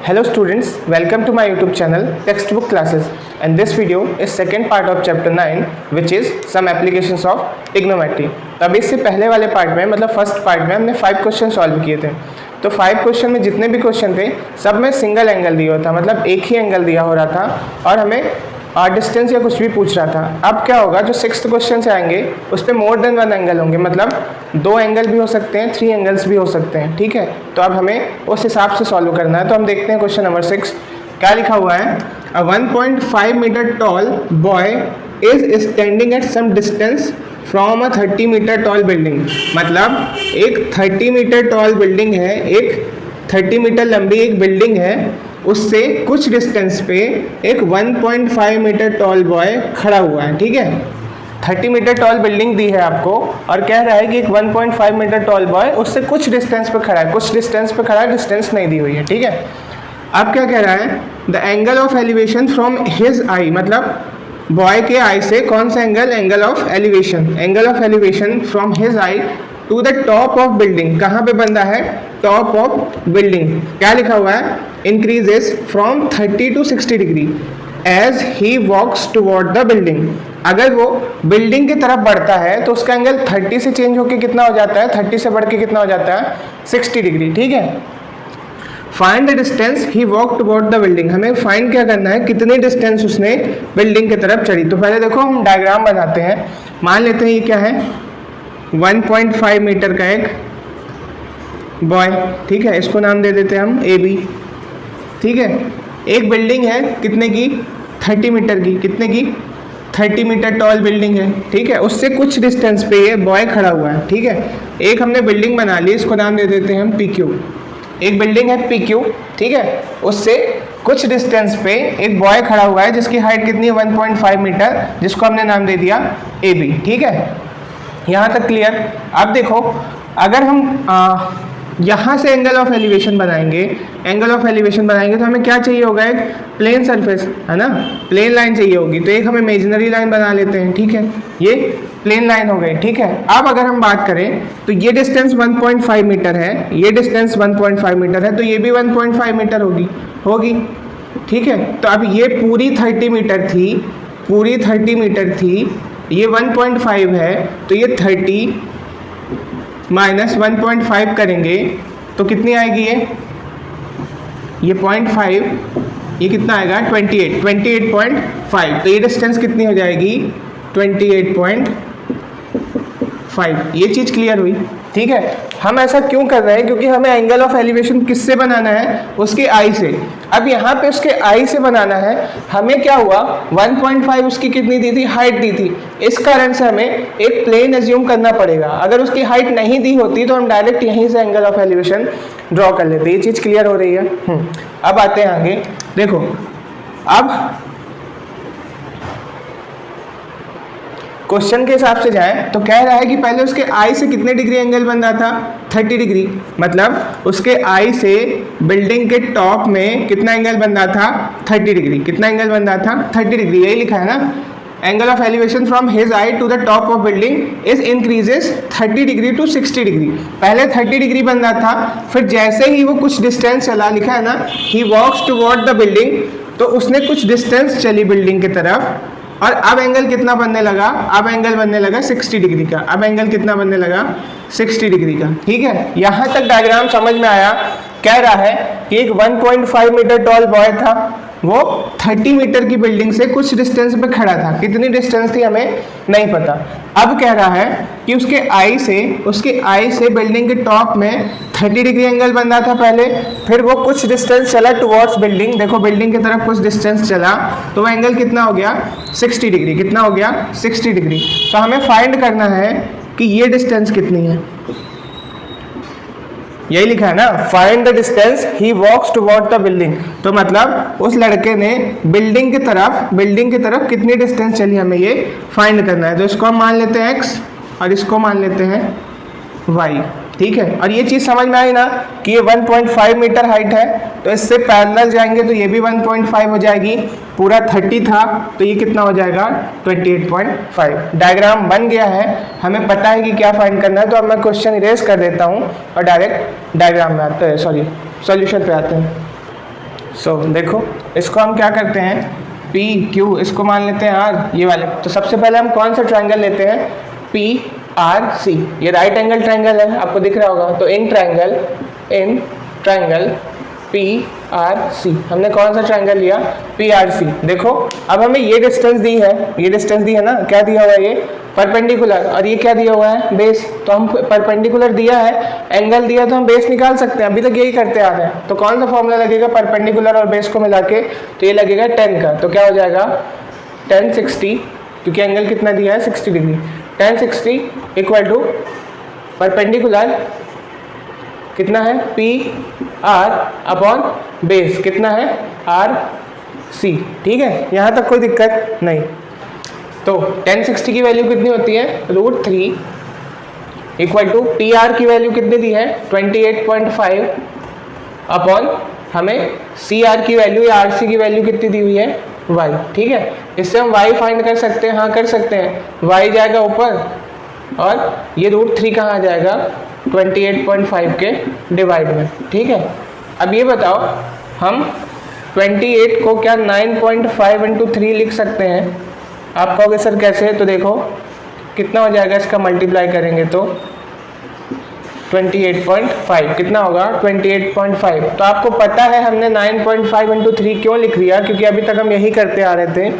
Hello students, welcome to my YouTube channel Textbook Classes, and this video is second part of chapter 9 which is some applications of trigonometry। तो अभी इससे पहले वाले part में मतलब first part में हमने 5 क्वेश्चन सॉल्व किए थे। तो 5 क्वेश्चन में जितने भी क्वेश्चन थे सब में सिंगल एंगल दिया हुआ था, मतलब एक ही एंगल दिया हो रहा था और हमें डिस्टेंस या कुछ भी पूछ रहा था। अब क्या होगा, जो 6th क्वेश्चन से आएंगे उस पर मोर देन 1 एंगल होंगे, मतलब 2 एंगल भी हो सकते हैं, 3 एंगल्स भी हो सकते हैं। ठीक है, तो अब हमें उस हिसाब से सॉल्व करना है। तो हम देखते हैं क्वेश्चन नंबर 6 क्या लिखा हुआ है। A 1.5 metre tall boy is standing at some distance from a 30 metre tall building. मतलब एक 30 मीटर टॉल बिल्डिंग है, एक 30 मीटर लंबी एक बिल्डिंग है, उससे कुछ डिस्टेंस पे एक 1.5 मीटर टॉल बॉय खड़ा हुआ है। ठीक है, 30 मीटर टॉल बिल्डिंग दी है आपको और कह रहा है कि एक 1.5 मीटर टॉल बॉय उससे कुछ डिस्टेंस पे खड़ा है, कुछ डिस्टेंस पे खड़ा है, डिस्टेंस नहीं दी हुई है। ठीक है, अब क्या कह रहा है, the angle of elevation from his eye, मतलब बॉय के आई से कौन सा angle, angle of elevation, angle of elevation from his eye to the top of building. कहाँ पे बंदा है, टॉप ऑफ बिल्डिंग। क्या लिखा हुआ है, increases from 30 to 60 degree as he walks toward the building. अगर वो बिल्डिंग की तरफ बढ़ता है तो उसका एंगल 30 से चेंज होकर कितना हो जाता है, 30 से बढ़ के कितना हो जाता है, 60 डिग्री। ठीक है, find the distance he walk toward the building. हमें फाइंड क्या करना है, कितनी डिस्टेंस उसने बिल्डिंग की तरफ चढ़ी। तो पहले देखो हम डायग्राम बनाते हैं। मान लेते हैं ये क्या है, 1.5 मीटर का एक बॉय। ठीक है, इसको नाम दे देते हैं हम ए बी। ठीक है, एक बिल्डिंग है कितने की, 30 मीटर की, कितने की, 30 मीटर टॉल बिल्डिंग है। ठीक है, उससे कुछ डिस्टेंस पे ये बॉय खड़ा हुआ है। ठीक है, एक हमने बिल्डिंग बना ली, इसको नाम दे देते हैं हम पी क्यू। एक बिल्डिंग है पी क्यू, ठीक है, उससे कुछ डिस्टेंस पे एक बॉय खड़ा हुआ है जिसकी हाइट कितनी है, 1.5 मीटर, जिसको हमने नाम दे दिया ए बी। ठीक है, यहाँ तक क्लियर। अब देखो, अगर हम यहाँ से एंगल ऑफ एलिवेशन बनाएंगे, एंगल ऑफ एलिवेशन बनाएंगे तो हमें क्या चाहिए होगा, एक प्लेन सरफेस है ना, प्लेन लाइन चाहिए होगी। तो एक हम इमेजिनरी लाइन बना लेते हैं। ठीक है, ये प्लेन लाइन हो गई। ठीक है, अब अगर हम बात करें तो ये डिस्टेंस 1.5 मीटर है, ये डिस्टेंस 1.5 मीटर है, तो ये भी 1.5 मीटर होगी। ठीक है, तो अब ये पूरी 30 मीटर थी, पूरी 30 मीटर थी, ये 1.5 है, तो ये 30 माइनस 1.5 करेंगे तो कितनी आएगी, ये 0.5, ये कितना आएगा, 28.5। तो ये डिस्टेंस कितनी हो जाएगी, 28.5। ये चीज़ क्लियर हुई। ठीक है, हम ऐसा क्यों कर रहे हैं, क्योंकि हमें एंगल ऑफ एलिवेशन किससे बनाना है, उसके आई से। अब यहाँ पे उसके आई से बनाना है, हमें क्या हुआ, 1.5 उसकी कितनी दी थी, हाइट दी थी। इस कारण से हमें एक प्लेन एज्यूम करना पड़ेगा। अगर उसकी हाइट नहीं दी होती तो हम डायरेक्ट यहीं से एंगल ऑफ एलिवेशन ड्रॉ कर लेते। ये चीज़ क्लियर हो रही है। अब आते हैं आगे। देखो, अब क्वेश्चन के हिसाब से जाएं तो कह रहा है कि पहले उसके आई से कितने डिग्री एंगल बन रहा था, 30 डिग्री। मतलब उसके आई से बिल्डिंग के टॉप में कितना एंगल बन रहा था, 30 डिग्री। कितना एंगल बन रहा था, 30 डिग्री। यही लिखा है ना, angle of elevation from his eye to the top of building is increases 30 degree to 60 degree. पहले 30 डिग्री बन रहा था, फिर जैसे ही वो कुछ डिस्टेंस चला, लिखा है ना, ही वॉक्स टुवर्ड द बिल्डिंग, तो उसने कुछ डिस्टेंस चली बिल्डिंग की तरफ और अब एंगल कितना बनने लगा, अब एंगल बनने लगा 60 डिग्री का। अब एंगल कितना बनने लगा, 60 डिग्री का। ठीक है, यहाँ तक डायग्राम समझ में आया। कह रहा है कि एक 1.5 मीटर टॉल बॉय था, वो 30 मीटर की बिल्डिंग से कुछ डिस्टेंस पे खड़ा था। कितनी डिस्टेंस थी हमें नहीं पता। अब कह रहा है कि उसके आई से बिल्डिंग के टॉप में 30 डिग्री एंगल बन रहा था पहले, फिर वो कुछ डिस्टेंस चला टुवर्ड्स बिल्डिंग। देखो, बिल्डिंग की तरफ कुछ डिस्टेंस चला तो वो एंगल कितना हो गया, 60 डिग्री। कितना हो गया, 60 डिग्री। तो हमें फाइंड करना है कि ये डिस्टेंस कितनी है। यही लिखा है ना, find the distance he walks toward the building. तो मतलब उस लड़के ने बिल्डिंग की तरफ कितनी डिस्टेंस चली, हमें ये फाइंड करना है। तो इसको हम मान लेते हैं x और इसको मान लेते हैं y। ठीक है, और ये चीज़ समझ में आई ना कि ये 1.5 मीटर हाइट है, तो इससे पैरेलल जाएंगे तो ये भी 1.5 हो जाएगी। पूरा 30 था तो ये कितना हो जाएगा, 28.5। डायग्राम बन गया है, हमें पता है कि क्या फाइंड करना है। तो अब मैं क्वेश्चन इरेज कर देता हूँ और डायरेक्ट डायग्राम में आते हैं, सॉल्यूशन पे आते हैं। सो देखो इसको हम क्या करते हैं, पी क्यू इसको मान लेते हैं आर, ये वाले। तो सबसे पहले हम कौन सा ट्रायंगल लेते हैं, पी आर सी। ये राइट एंगल ट्रायंगल है, आपको दिख रहा होगा। तो in triangle P R C हमने कौन सा ट्रायंगल लिया, पी आर सी। देखो अब हमें ये डिस्टेंस दी है, ये डिस्टेंस दी है ना, क्या दिया हुआ है, ये परपेंडिकुलर, और ये क्या दिया हुआ है, बेस। तो हम परपेंडिकुलर दिया है, एंगल दिया, तो हम बेस निकाल सकते हैं, अभी तक यही करते आ रहे हैं। तो कौन सा फॉर्मूला लगेगा परपेंडिकुलर और बेस को मिला के, तो ये लगेगा 10 का। तो क्या हो जाएगा 10 60, क्योंकि एंगल कितना दिया है 60 डिग्री। 10 60 इक्वल टू परपेंडिकुलर कितना है, पी आर अपॉन बेस कितना है, आर सी। ठीक है, यहाँ तक कोई दिक्कत नहीं। तो 1060 की वैल्यू कितनी होती है, √3 इक्वल टू पी आर की वैल्यू कितनी दी है 28.5 अपॉन हमें सी आर की वैल्यू या आर सी की वैल्यू कितनी दी हुई है, y। ठीक है, इससे हम y फाइंड कर सकते हैं, हाँ कर सकते हैं। y जाएगा ऊपर और ये √3 कहाँ आ जाएगा 28.5 के डिवाइड में। ठीक है, अब ये बताओ हम 28 को क्या 9.5 × 3 लिख सकते हैं। आप कहोगे सर कैसे, तो देखो कितना हो जाएगा, इसका मल्टीप्लाई करेंगे तो 28.5 कितना होगा 28.5। तो आपको पता है हमने 9.5 × 3 क्यों लिख दिया, क्योंकि अभी तक हम यही करते आ रहे थे।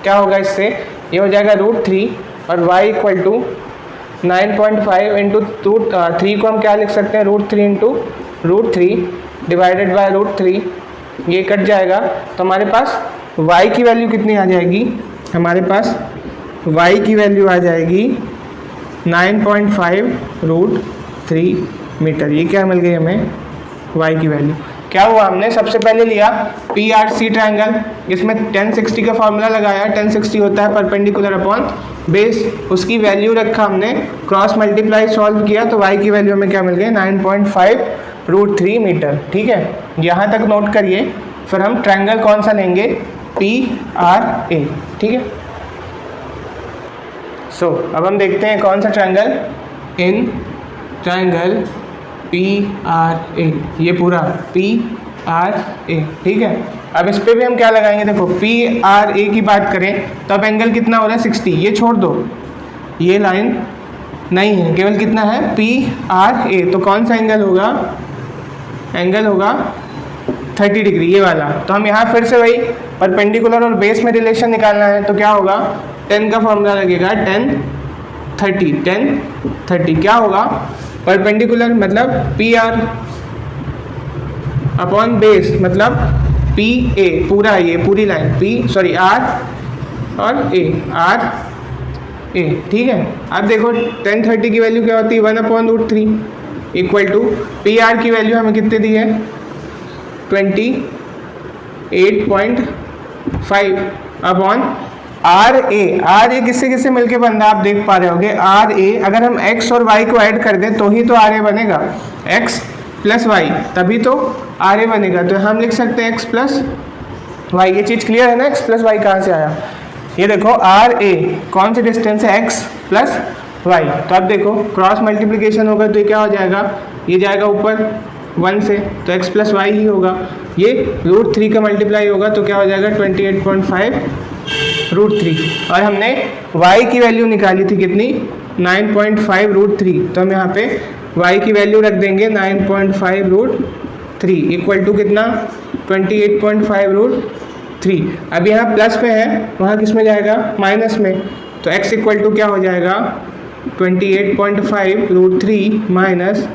क्या होगा इससे, ये हो जाएगा √3 और y इक्वल टू 9.5 × 3 को हम क्या लिख सकते हैं, √3 × √3 डिवाइडेड बाय √3, ये कट जाएगा। तो हमारे पास y की वैल्यू कितनी आ जाएगी, हमारे पास y की वैल्यू आ जाएगी 9.5 √3 मीटर। ये क्या मिल गई हमें, y की वैल्यू। क्या हुआ, हमने सबसे पहले लिया पी आर सी ट्रायंगल, इसमें 1060 का फॉर्मूला लगाया। 1060 होता है परपेंडिकुलर अपॉन बेस, उसकी वैल्यू रखा हमने, क्रॉस मल्टीप्लाई सॉल्व किया, तो y की वैल्यू हमें क्या मिल गई 9.5 √3 मीटर। ठीक है, यहाँ तक नोट करिए। फिर हम ट्रायंगल कौन सा लेंगे, पी आर ए। ठीक है, सो अब हम देखते हैं कौन सा triangle, in triangle P R A, ये पूरा पी आर ए। ठीक है, अब इस पे भी हम क्या लगाएंगे, देखो पी आर ए की बात करें तो अब एंगल कितना हो रहा है 60, ये छोड़ दो, ये लाइन नहीं है, केवल कितना है पी आर ए। तो कौन सा एंगल होगा, एंगल होगा 30 डिग्री, ये वाला। तो हम यहाँ फिर से वही परपेंडिकुलर और बेस में रिलेशन निकालना है। तो क्या होगा, 10 का फॉर्मूला लगेगा 10 30 क्या होगा, परपेंडिकुलर मतलब पी आर अपॉन बेस मतलब पी ए, पूरा ये पूरी लाइन आर और ए, आर ए। ठीक है, अब देखो 1030 की वैल्यू क्या होती है 1/√3 इक्वल टू पी आर की वैल्यू हमें कितने दी है 28.5 अपॉन आर ए किससे किससे मिलके बनता है आप देख पा रहे होगे। आर ए अगर हम x और y को ऐड कर दें तो ही तो आर ए बनेगा, x + y तभी तो आर ए बनेगा। तो हम लिख सकते हैं x + y। ये चीज़ क्लियर है ना, x + y कहाँ से आया। ये देखो आर ए कौन सी डिस्टेंस है, x + y। तो अब देखो क्रॉस मल्टीप्लिकेशन होगा तो ये क्या हो जाएगा, ये जाएगा ऊपर 1 से, तो x + y ही होगा। ये √3 का मल्टीप्लाई होगा तो क्या हो जाएगा 28.5 √3। और हमने y की वैल्यू निकाली थी कितनी 9.5 √3। तो हम यहाँ पे y की वैल्यू रख देंगे 9.5 √3 इक्वल टू कितना 28.5 √3। अब यहाँ प्लस में है, वहाँ किस में जाएगा माइनस में। तो x इक्वल टू क्या हो जाएगा 28.5 √3 माइनस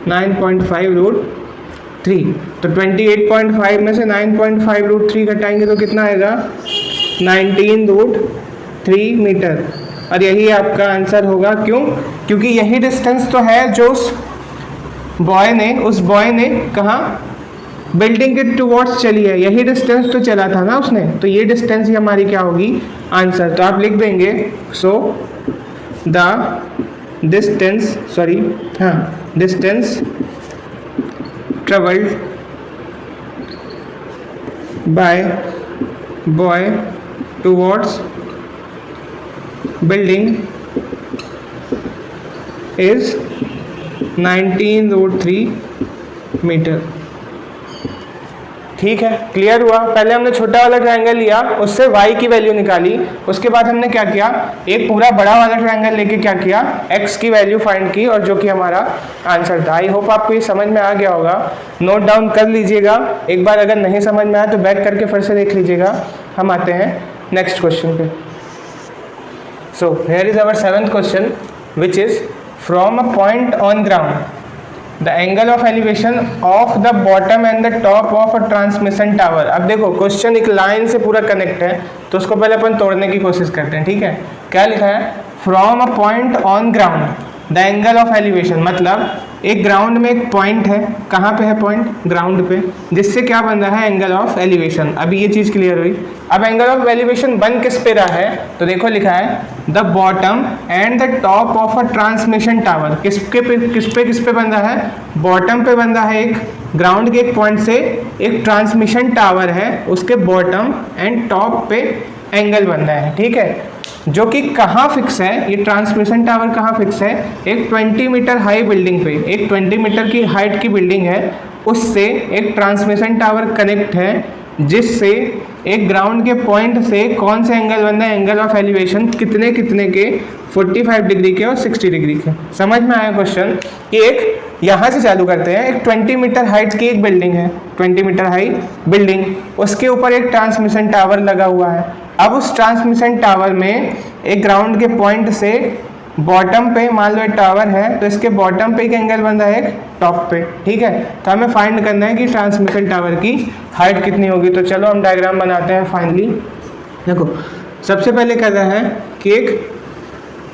9.5 √3। तो 28.5 में से 9.5 √3 घटाएंगे तो कितना आएगा 19 √3 मीटर। और यही आपका आंसर होगा। क्यों, क्योंकि यही डिस्टेंस तो है जो उस बॉय ने कहा बिल्डिंग के टुवर्ड्स चली है, यही डिस्टेंस तो चला था ना उसने। तो ये डिस्टेंस ही हमारी क्या होगी आंसर। तो आप लिख देंगे so the distance travelled by boy towards building is 19 √3 metre. ठीक है, क्लियर हुआ। पहले हमने छोटा वाला ट्रायंगल लिया, उससे y की वैल्यू निकाली, उसके बाद हमने क्या किया, एक पूरा बड़ा वाला ट्रायंगल लेके क्या किया, x की वैल्यू फाइंड की, और जो कि हमारा आंसर था। आई होप आपको ये समझ में आ गया होगा। नोट डाउन कर लीजिएगा एक बार, अगर नहीं समझ में आया तो बैक करके फिर से देख लीजिएगा। हम आते हैं नेक्स्ट क्वेश्चन पे। So here is our 7th question which is from a point on ground the angle of elevation of the bottom and the top of a transmission tower. अब देखो क्वेश्चन एक लाइन से पूरा connect है, तो उसको पहले अपन तोड़ने की कोशिश करते हैं। ठीक है, क्या लिखा है, from a point on ground the angle of elevation, मतलब एक ग्राउंड में एक पॉइंट है। कहाँ पे है पॉइंट, ग्राउंड पे, जिससे क्या बन रहा है, एंगल ऑफ एलिवेशन। अभी ये चीज़ क्लियर हुई। अब एंगल ऑफ एलिवेशन बन किस पे रहा है, तो देखो लिखा है the bottom and the top of a transmission tower. किस पे बन रहा है, बॉटम पे बन रहा है। एक ग्राउंड के एक पॉइंट से एक ट्रांसमिशन टावर है, उसके बॉटम एंड टॉप पे एंगल बन रहा है। ठीक है, जो कि कहाँ फिक्स है, ये ट्रांसमिशन टावर कहाँ फिक्स है, एक 20 मीटर हाई बिल्डिंग पे, एक 20 मीटर की हाइट की बिल्डिंग है, उससे एक ट्रांसमिशन टावर कनेक्ट है, जिससे एक ग्राउंड के पॉइंट से कौन से एंगल बन रहा है, एंगल ऑफ एलिवेशन कितने के 45 डिग्री के और 60 डिग्री के। समझ में आया क्वेश्चन। कि एक यहाँ से चालू करते हैं, एक 20 मीटर हाइट की एक बिल्डिंग है, 20 मीटर हाई बिल्डिंग, उसके ऊपर एक ट्रांसमिशन टावर लगा हुआ है। अब उस ट्रांसमिशन टावर में एक ग्राउंड के पॉइंट से बॉटम पे, मान लो एक टावर है, तो इसके बॉटम पे एक एंगल बन रहा है, एक टॉप पे। ठीक है, तो हमें फाइंड करना है कि ट्रांसमिशन टावर की हाइट कितनी होगी। तो चलो हम डायग्राम बनाते हैं फाइनली। देखो सबसे पहले कर रहा है कि एक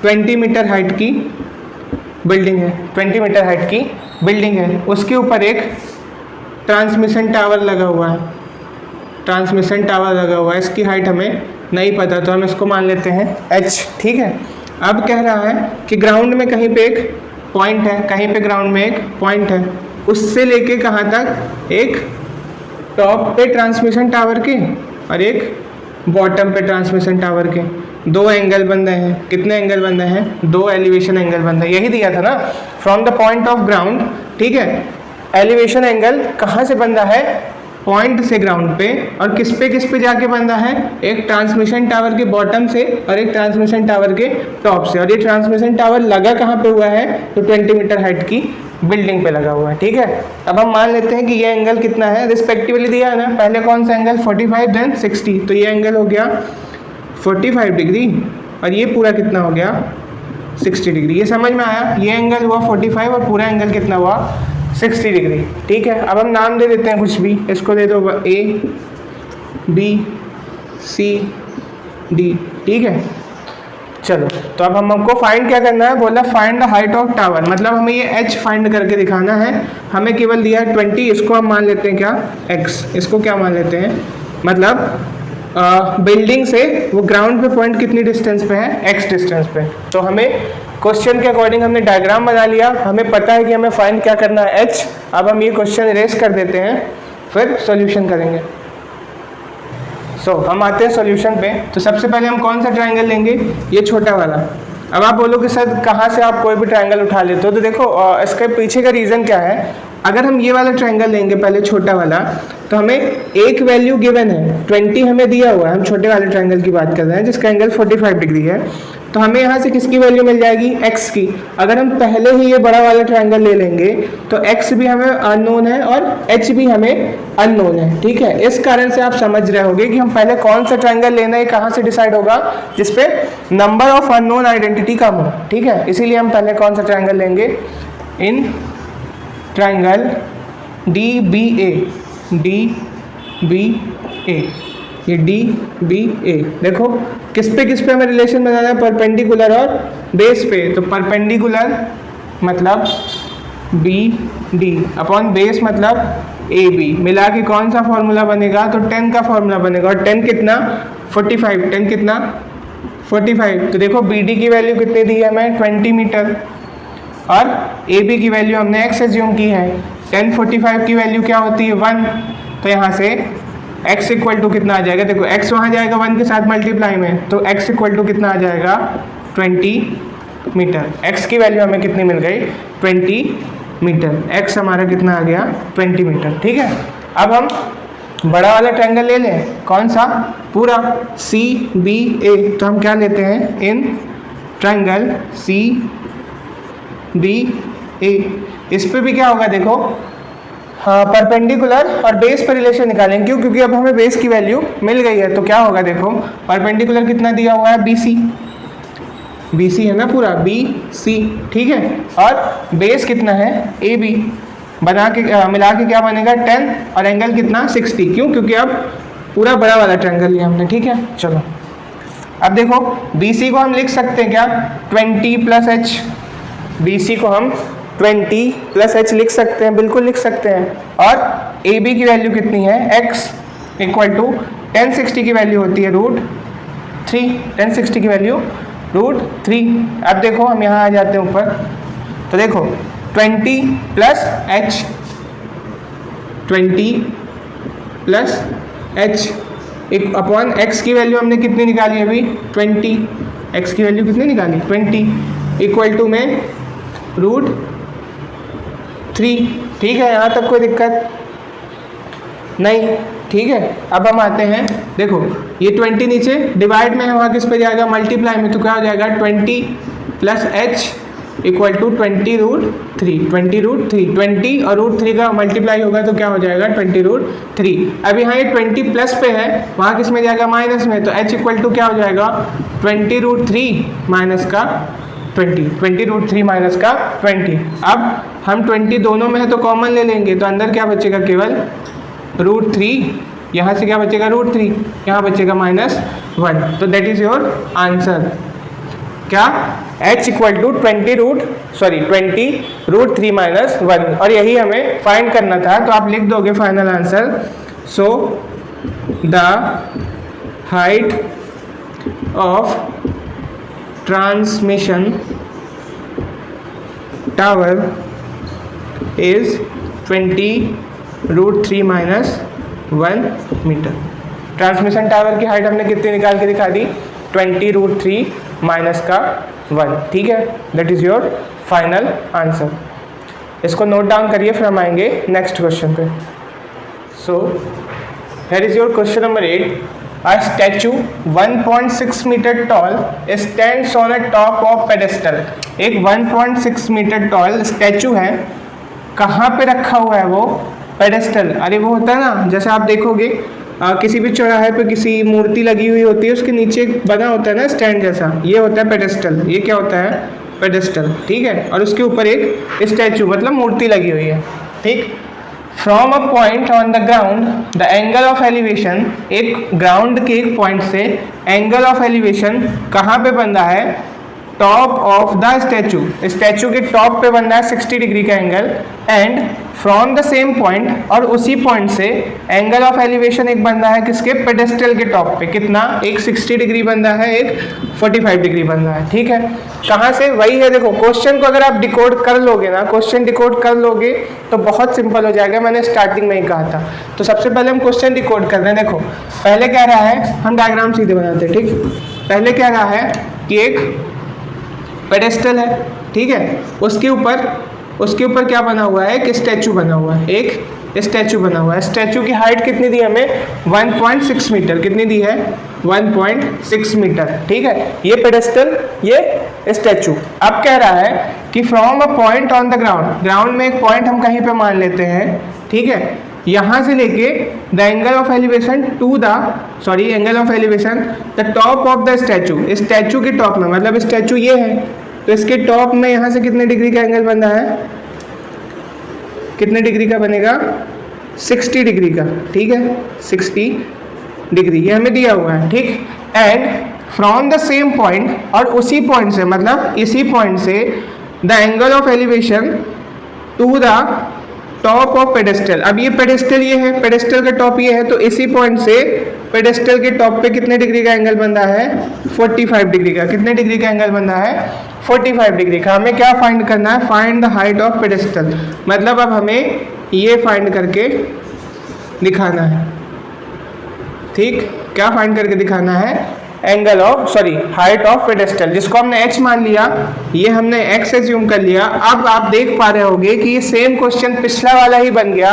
20 मीटर हाइट की बिल्डिंग है, 20 मीटर हाइट की बिल्डिंग है, उसके ऊपर एक ट्रांसमिशन टावर लगा हुआ है, ट्रांसमिशन टावर लगा हुआ है। इसकी हाइट हमें नहीं पता, तो हम इसको मान लेते हैं h। ठीक है, अब कह रहा है कि ग्राउंड में कहीं पे एक पॉइंट है, कहीं पे ग्राउंड में एक पॉइंट है, उससे लेके कहाँ तक, एक टॉप पे ट्रांसमिशन टावर के और एक बॉटम पे ट्रांसमिशन टावर के दो एंगल बन रहे हैं। कितने एंगल बन रहे हैं, दो एलिवेशन एंगल बन रहे हैं। यही दिया था ना, from the point of ground. ठीक है, एलिवेशन एंगल कहाँ से बन रहा है, पॉइंट से ग्राउंड पे, और किस पे जाके बन रहा है, एक ट्रांसमिशन टावर के बॉटम से और एक ट्रांसमिशन टावर के टॉप से। और ये ट्रांसमिशन टावर लगा कहाँ पे हुआ है, तो 20 मीटर हाइट की बिल्डिंग पे लगा हुआ है। ठीक है, अब हम मान लेते हैं कि ये एंगल कितना है, रिस्पेक्टिवली दिया है ना, पहले कौन सा एंगल 45 देन 60, तो ये एंगल हो गया 45 डिग्री, और ये पूरा कितना हो गया 60 डिग्री। ये समझ में आया, ये एंगल हुआ 45 और पूरा एंगल कितना हुआ 60 डिग्री। ठीक है, अब हम नाम दे देते हैं कुछ भी, इसको दे दो A B C D। ठीक है, चलो तो अब हमको फाइंड क्या करना है, बोला find the height of tower, मतलब हमें ये h फाइंड करके दिखाना है। हमें केवल दिया है 20, इसको हम मान लेते हैं क्या x, इसको क्या मान लेते हैं, मतलब बिल्डिंग से वो ग्राउंड पे पॉइंट कितनी डिस्टेंस पे है, x डिस्टेंस पे। तो हमें क्वेश्चन के अकॉर्डिंग हमने डायग्राम बना लिया, हमें पता है कि हमें फाइंड क्या करना है, h। अब हम ये क्वेश्चन इरेज कर देते हैं, फिर सॉल्यूशन करेंगे। हम आते हैं सॉल्यूशन पे। तो सबसे पहले हम कौन सा ट्रायंगल लेंगे, ये छोटा वाला। अब आप बोलोगे सर कहाँ से आप कोई भी ट्रायंगल उठा लेते हो, तो देखो इसके पीछे का रीज़न क्या है। अगर हम ये वाला ट्रायंगल लेंगे पहले छोटा वाला, तो हमें एक वैल्यू गिवन है, 20 हमें दिया हुआ है, हम छोटे वाले ट्रायंगल की बात कर रहे हैं जिसका एंगल 45 डिग्री है। तो हमें यहाँ से किसकी वैल्यू मिल जाएगी, x की। अगर हम पहले ही ये बड़ा वाला ट्रायंगल ले लेंगे तो x भी हमें अननोन है और h भी हमें अननोन है। ठीक है, इस कारण से आप समझ रहे होगे कि हम पहले कौन सा ट्रायंगल लेना है, कहाँ से डिसाइड होगा, जिसपे नंबर ऑफ अननोन आइडेंटिटी कम हो। ठीक है, इसीलिए हम पहले कौन सा ट्रायंगल लेंगे, इन ट्रायंगल DBA, DBA, ये DBA। देखो किस पे हमें रिलेशन बनाना है, परपेंडिकुलर और बेस पे। तो परपेंडिकुलर मतलब BD अपॉन बेस मतलब AB, मिला के कौन सा फॉर्मूला बनेगा, तो 10 का फॉर्मूला बनेगा। और 10 कितना 45, 10 कितना 45। तो देखो BD की वैल्यू कितनी दी है हमें 20 मीटर, और AB की वैल्यू हमने x एज्यूम की है। 10 45 की वैल्यू क्या होती है 1, तो यहाँ से x इक्वल टू कितना आ जाएगा, देखो x वहाँ जाएगा 1 के साथ मल्टीप्लाई में, तो x इक्वल टू कितना आ जाएगा 20 मीटर। x की वैल्यू हमें कितनी मिल गई 20 मीटर, x हमारा कितना आ गया 20 मीटर। ठीक है, अब हम बड़ा वाला ट्रायंगल ले लें, कौन सा, पूरा CBA। तो हम क्या लेते हैं, इन ट्रायंगल CBA, इस पे भी क्या होगा देखो, हाँ परपेंडिकुलर और बेस पर रिलेशन निकालेंगे। क्यों, क्योंकि अब हमें बेस की वैल्यू मिल गई है। तो क्या होगा देखो, परपेंडिकुलर कितना दिया हुआ है, BC है ना पूरा, BC, ठीक है, और बेस कितना है, AB, बना के मिला के क्या बनेगा 10, और एंगल कितना 60। क्यों, क्योंकि अब पूरा बड़ा वाला ट्रायंगल लिया हमने, ठीक है। चलो अब देखो BC को हम लिख सकते हैं क्या, 20 + h, BC को हम 20 + h लिख सकते हैं, बिल्कुल लिख सकते हैं। और AB की वैल्यू कितनी है, x = 1060 की वैल्यू होती है √3, 1060 की वैल्यू √3। अब देखो हम यहाँ आ जाते हैं ऊपर, तो देखो 20 + h, 20 + h एक अपॉन x की वैल्यू हमने कितनी निकाली अभी, 20, x की वैल्यू कितनी निकाली 20, = में √3, ठीक है। यहाँ तक कोई दिक्कत नहीं, ठीक है। अब हम आते हैं, देखो ये 20 नीचे डिवाइड में है, वहाँ किस पे जाएगा, मल्टीप्लाई में। तो क्या हो जाएगा 20 + h = 20 √3, 20 √3, 20 और √3 का मल्टीप्लाई होगा तो क्या हो जाएगा 20 √3। अब यहाँ ये 20 प्लस पे है, वहाँ किस में जाएगा, माइनस में। तो h = क्या हो जाएगा 20 √3 माइनस का 20, 20 √3 माइनस का 20। अब हम 20 दोनों में है तो कॉमन ले लेंगे, तो अंदर क्या बचेगा, केवल √3, यहाँ से क्या बचेगा √3, यहाँ बचेगा -1। तो दैट इज योर आंसर, क्या, h = 20 √3 - 1, और यही हमें फाइंड करना था। तो आप लिख दोगे final answer, so the height of transmission tower is 20 √3 - 1 metre. Transmission tower की हाइट हमने कितनी निकाल के दिखा दी, 20 √3 माइनस का 1, ठीक है। That is your final answer. इसको नोट डाउन करिए, फिर हम आएंगे नेक्स्ट क्वेश्चन पे। So here is your question number 8। A statue 1.6 meter tall stands on a top of pedestal। एक 1.6 मीटर टॉल स्टैचू है, कहाँ पे रखा हुआ है वो, पेडेस्टल। अरे वो होता है ना, जैसे आप देखोगे किसी भी चौराहे पे किसी मूर्ति लगी हुई होती है, उसके नीचे एक बना होता है ना स्टैंड जैसा, ये होता है पेडेस्टल। ये क्या होता है, पेडेस्टल, ठीक है। और उसके ऊपर एक स्टैचू मतलब मूर्ति लगी हुई है, ठीक। From a point on the ground the angle of elevation, एक ग्राउंड के एक पॉइंट से एंगल ऑफ एलिवेशन कहाँ पे बन रहा है, top of the statue, statue के टॉप पे बन रहा है 60 डिग्री का angle. And from the same point, और उसी पॉइंट से एंगल ऑफ एलिवेशन एक बन रहा है किसके, पेडेस्टल के टॉप पे, कितना, एक 60 डिग्री बन रहा है, एक 45 डिग्री बन रहा है, ठीक है। कहाँ से, वही है, देखो क्वेश्चन को अगर आप डिकोड कर लोगे ना, क्वेश्चन डिकोड कर लोगे तो बहुत सिंपल हो जाएगा। मैंने स्टार्टिंग में ही कहा था। तो सबसे पहले हम क्वेश्चन डिकोड कर रहे हैं। देखो पहले क्या रहा है, हम डायग्राम सीधे बनाते हैं, ठीक। पहले क्या रहा है कि एक पेडेस्टल है, ठीक है, उसके ऊपर क्या बना हुआ है, एक स्टैचू बना हुआ है, एक स्टैचू बना हुआ है। स्टैचू की हाइट कितनी दी हमें, 1.6 मीटर, कितनी दी है, 1.6 मीटर, ठीक है। ये पेडेस्टल, ये स्टैचू। अब कह रहा है कि from a point on the ground, ground में एक पॉइंट हम कहीं पे मान लेते हैं, ठीक है, यहाँ से लेके the angle of elevation to the, sorry angle of elevation the top of the statue, statue के टॉप में, मतलब स्टैचू ये है तो इसके टॉप में यहाँ से कितने डिग्री का एंगल बन रहा है, कितने डिग्री का बनेगा, 60 डिग्री का, ठीक है, 60 डिग्री, ये हमें दिया हुआ है, ठीक। And from the same point, और उसी पॉइंट से, मतलब इसी पॉइंट से the angle of elevation to the top of pedestal. अब ये पेडेस्टल ये है, पेडेस्टल का टॉप ये है, तो इसी पॉइंट से पेडेस्टल के टॉप पे कितने डिग्री का एंगल बन रहा है, 45 डिग्री का। कितने डिग्री का एंगल बन रहा है, 45 डिग्री का। हमें क्या फाइंड करना है, find the height of pedestal. मतलब अब हमें ये फाइंड करके दिखाना है, ठीक। क्या फाइंड करके दिखाना है, angle of height of pedestal, जिसको हमने h मान लिया, ये हमने x एज्यूम कर लिया। अब आप देख पा रहे होगे कि ये सेम क्वेश्चन पिछला वाला ही बन गया।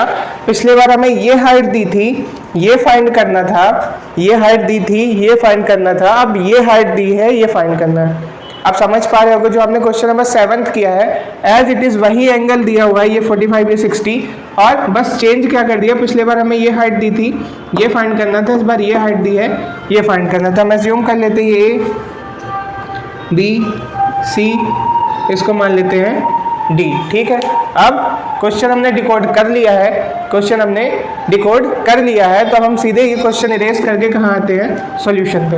पिछले बार हमें ये हाइट दी थी, ये फाइंड करना था, ये हाइट दी थी, ये फाइंड करना था, अब ये हाइट दी है, ये फाइंड करना है। आप समझ पा रहे होगे जो हमने क्वेश्चन नंबर 7 किया है, एज इट इज़ वही एंगल दिया हुआ है, ये 45 ये 60, और बस चेंज क्या कर दिया, पिछले बार हमें ये हाइट दी थी, ये फाइंड करना था, इस बार ये हाइट दी है, ये फाइंड करना था। हम एज्यूम कर लेते हैं ये बी सी, इसको मान लेते हैं डी, ठीक है। अब क्वेश्चन हमने डिकोड कर लिया है, तो अब हम सीधे ये क्वेश्चन इरेज करके कहाँ आते हैं, सॉल्यूशन पे।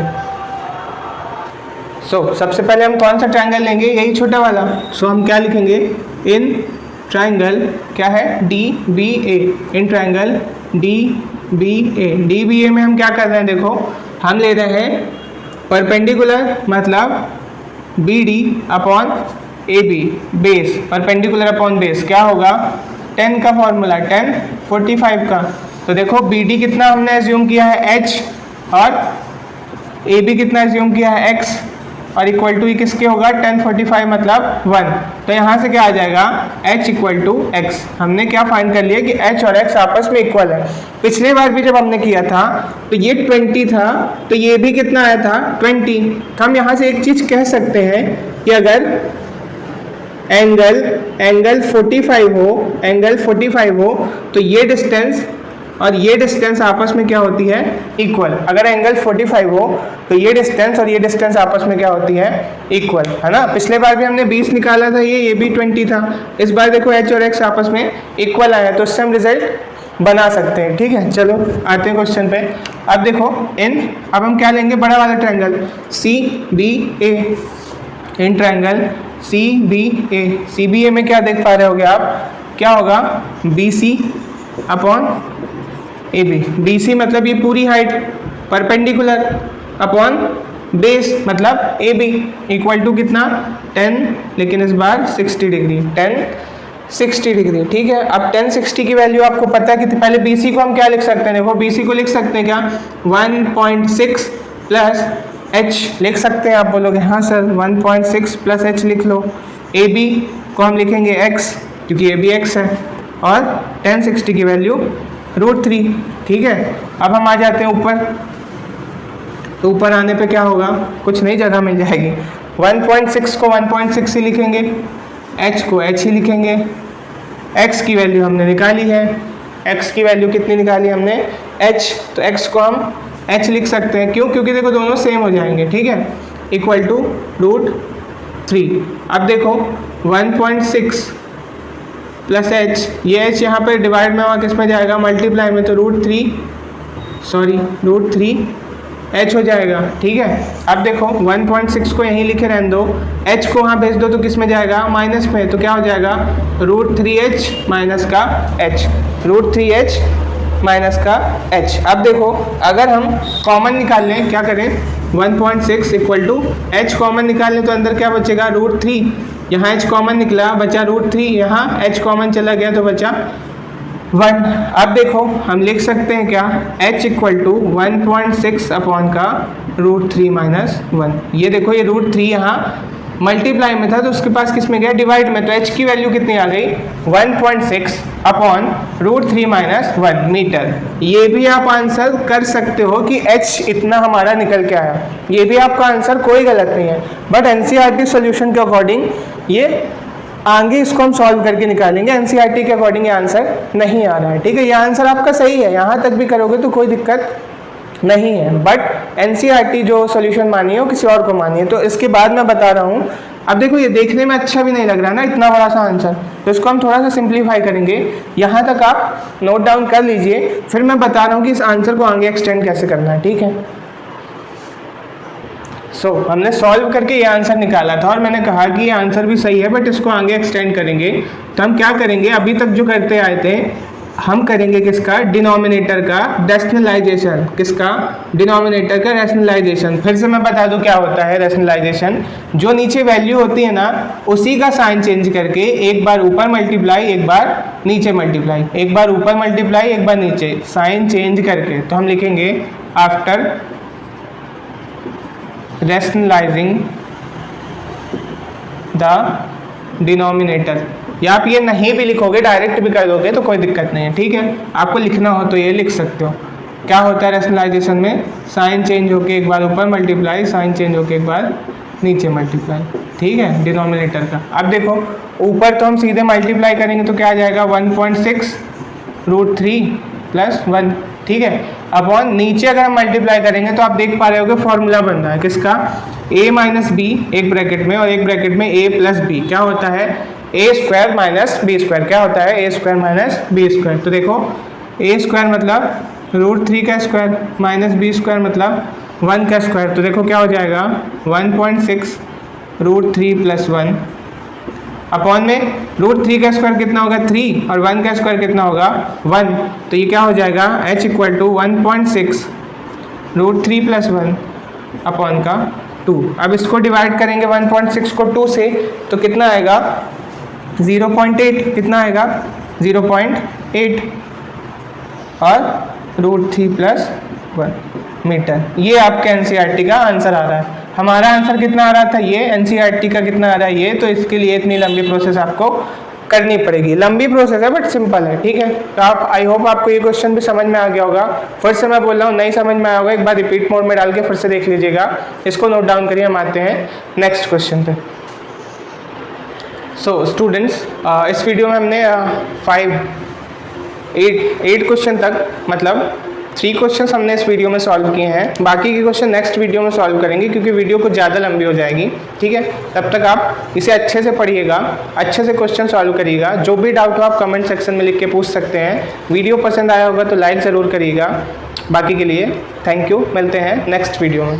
सबसे पहले हम कौन सा ट्रायंगल लेंगे, यही छोटा वाला। हम क्या लिखेंगे, इन ट्रायंगल क्या है, D B A, in triangle D B A. D B A में हम क्या कर रहे हैं, देखो हम ले रहे हैं परपेंडिकुलर, मतलब B D upon A B, base, perpendicular upon base क्या होगा, 10 का फॉर्मूला, 10 45 का। तो देखो बी डी कितना हमने एज्यूम किया है h, और ए बी कितना एज्यूम किया है x, और इक्वल टू किसके होगा, 10 45 मतलब 1। तो यहाँ से क्या आ जाएगा, h इक्वल टू x। हमने क्या फाइंड कर लिया कि h और x आपस में इक्वल है। पिछले बार भी जब हमने किया था तो ये 20 था, तो ये भी कितना आया था, 20। तो हम यहाँ से एक चीज़ कह सकते हैं कि अगर एंगल 45 हो तो ये डिस्टेंस और ये डिस्टेंस आपस में क्या होती है, इक्वल। अगर एंगल 45 हो तो ये डिस्टेंस और ये डिस्टेंस आपस में क्या होती है, इक्वल, है ना। पिछले बार भी हमने 20 निकाला था, ये भी 20 था। इस बार देखो h और x आपस में इक्वल आया, तो इससे हम रिजल्ट बना सकते हैं, ठीक है। चलो आते हैं क्वेश्चन पे। अब देखो अब हम क्या लेंगे, बड़ा वाला triangle C B A, in triangle C B A में क्या देख पा रहे होगे आप, क्या होगा, B C upon A B. B C मतलब ये पूरी हाइट, परपेंडिकुलर अपॉन बेस मतलब ए बी, इक्वल टू कितना, 10, लेकिन इस बार 60 डिग्री, 10 60 डिग्री, ठीक है। अब 10 60 की वैल्यू आपको पता है कि पहले बी सी को हम क्या लिख सकते हैं, देखो बी सी को लिख सकते हैं क्या, 1.6 प्लस h लिख सकते हैं। आप बोलोगे हाँ सर 1.6 प्लस h लिख लो। ए बी को हम लिखेंगे x, क्योंकि ए बी x है, और 10 60 की वैल्यू √3, ठीक है। अब हम आ जाते हैं ऊपर, तो ऊपर आने पे क्या होगा, कुछ नई जगह मिल जाएगी। 1.6 को 1.6 ही लिखेंगे, h को h ही लिखेंगे। x की वैल्यू हमने निकाली है, x की वैल्यू कितनी निकाली हमने, h, तो x को हम h लिख सकते हैं, क्यों, क्योंकि देखो दोनों सेम हो जाएंगे, ठीक है, इक्वल टू √3। अब देखो 1.6 प्लस h, ये h यहाँ पर डिवाइड में, वहाँ किस में जाएगा, मल्टीप्लाई में, तो √3 h हो जाएगा, ठीक है। अब देखो 1.6 को यहीं लिखे रहने दो, h को वहाँ भेज दो तो किस में जाएगा, माइनस में, तो क्या हो जाएगा, √3h माइनस का h, √3h माइनस का h। अब देखो अगर हम कॉमन निकाल लें, क्या करें, 1.6 इक्वल टू h कॉमन निकाल लें, तो अंदर क्या बचेगा, √3, यहाँ h कॉमन निकला, बचा √3, यहाँ h कॉमन चला गया तो बचा 1। अब देखो हम लिख सकते हैं क्या, h इक्वल टू 1.6 अपॉन का √3 माइनस 1। ये देखो ये √3 यहाँ मल्टीप्लाई में था, तो उसके पास किस में गया, डिवाइड में, तो h की वैल्यू कितनी आ गई, 1.6 अपॉन √3 माइनस 1 मीटर। ये भी आप आंसर कर सकते हो कि h इतना हमारा निकल के आया, ये भी आपका आंसर कोई गलत नहीं है। बट एनसीईआरटी सॉल्यूशन के अकॉर्डिंग ये आगे इसको हम सॉल्व करके निकालेंगे, एनसीईआरटी के अकॉर्डिंग ये आंसर नहीं आ रहा है, ठीक है। ये आंसर आपका सही है, यहाँ तक भी करोगे तो कोई दिक्कत नहीं है, बट एनसीईआरटी जो सॉल्यूशन मानी है वो किसी और को मानी है, तो इसके बाद मैं बता रहा हूँ। अब देखो ये देखने में अच्छा भी नहीं लग रहा ना, इतना बड़ा सा आंसर, तो इसको हम थोड़ा सा सिंप्लीफाई करेंगे। यहाँ तक आप नोट डाउन कर लीजिए, फिर मैं बता रहा हूँ कि इस आंसर को आगे एक्सटेंड कैसे करना है, ठीक है। हमने सॉल्व करके ये आंसर निकाला था, और मैंने कहा कि ये आंसर भी सही है, बट इसको आगे एक्सटेंड करेंगे। तो हम क्या करेंगे, अभी तक जो करते आए थे हम करेंगे किसका, डिनोमिनेटर का रैशनलाइजेशन, किसका, डिनोमिनेटर का रैशनलाइजेशन। फिर से मैं बता दूं क्या होता है रैशनलाइजेशन, जो नीचे वैल्यू होती है ना उसी का साइन चेंज करके, एक बार ऊपर मल्टीप्लाई एक बार नीचे मल्टीप्लाई, एक बार ऊपर मल्टीप्लाई एक बार नीचे, साइन चेंज करके। तो हम लिखेंगे आफ्टर रैशनलाइजिंग द डिनोमिनेटर, या आप ये नहीं भी लिखोगे डायरेक्ट भी कर दोगे तो कोई दिक्कत नहीं है, ठीक है। आपको लिखना हो तो ये लिख सकते हो। क्या होता है रैशनलाइजेशन में, साइन चेंज होके एक बार ऊपर मल्टीप्लाई, साइन चेंज होके एक बार नीचे मल्टीप्लाई, ठीक है, डिनोमिनेटर का। अब देखो ऊपर तो हम सीधे मल्टीप्लाई करेंगे तो क्या आ जाएगा 1.6√3 + 1, ठीक है। अपॉन नीचे अगर हम मल्टीप्लाई करेंगे तो आप देख पा रहे हो कि फॉर्मूला बन रहा है किसका, a माइनस बी एक ब्रैकेट में और एक ब्रैकेट में a प्लस बी, क्या होता है a² माइनस b², क्या होता है a² माइनस b²। तो देखो a² मतलब √3 का स्क्वायर माइनस b² मतलब 1 का स्क्वायर, तो देखो क्या हो जाएगा 1.6√3 + 1 अपॉन में √3 का स्क्वायर कितना होगा 3 और 1 का स्क्वायर कितना होगा 1, तो ये क्या हो जाएगा h = 1.6√3 + 1 अपॉन का 2। अब इसको डिवाइड करेंगे 1.6 को 2 से तो कितना आएगा 0.8, कितना आएगा 0.8 और √3 + 1 मीटर। ये आपके एनसीईआरटी का आंसर आ रहा है। हमारा आंसर कितना आ रहा था, ये एनसीईआरटी का कितना आ रहा है ये, तो इसके लिए इतनी लंबी प्रोसेस आपको करनी पड़ेगी। लंबी प्रोसेस है बट सिंपल है, ठीक है। तो आप आई होप आपको ये क्वेश्चन भी समझ में आ गया होगा। फिर से मैं बोल रहा हूँ नहीं समझ में आया होगा एक बार रिपीट मोड में डाल के फिर से देख लीजिएगा, इसको नोट डाउन करिए। हम आते हैं नेक्स्ट क्वेश्चन पे। सो स्टूडेंट्स इस वीडियो में हमने 8 क्वेश्चन तक मतलब 3 क्वेश्चंस हमने इस वीडियो में सॉल्व किए हैं। बाकी के क्वेश्चन नेक्स्ट वीडियो में सॉल्व करेंगे क्योंकि वीडियो कुछ ज़्यादा लंबी हो जाएगी, ठीक है। तब तक आप इसे अच्छे से पढ़िएगा, अच्छे से क्वेश्चन सॉल्व करिएगा। जो भी डाउट हो आप कमेंट सेक्शन में लिख के पूछ सकते हैं। वीडियो पसंद आया होगा तो लाइक ज़रूर करिएगा। बाकी के लिए थैंक यू, मिलते हैं नेक्स्ट वीडियो में।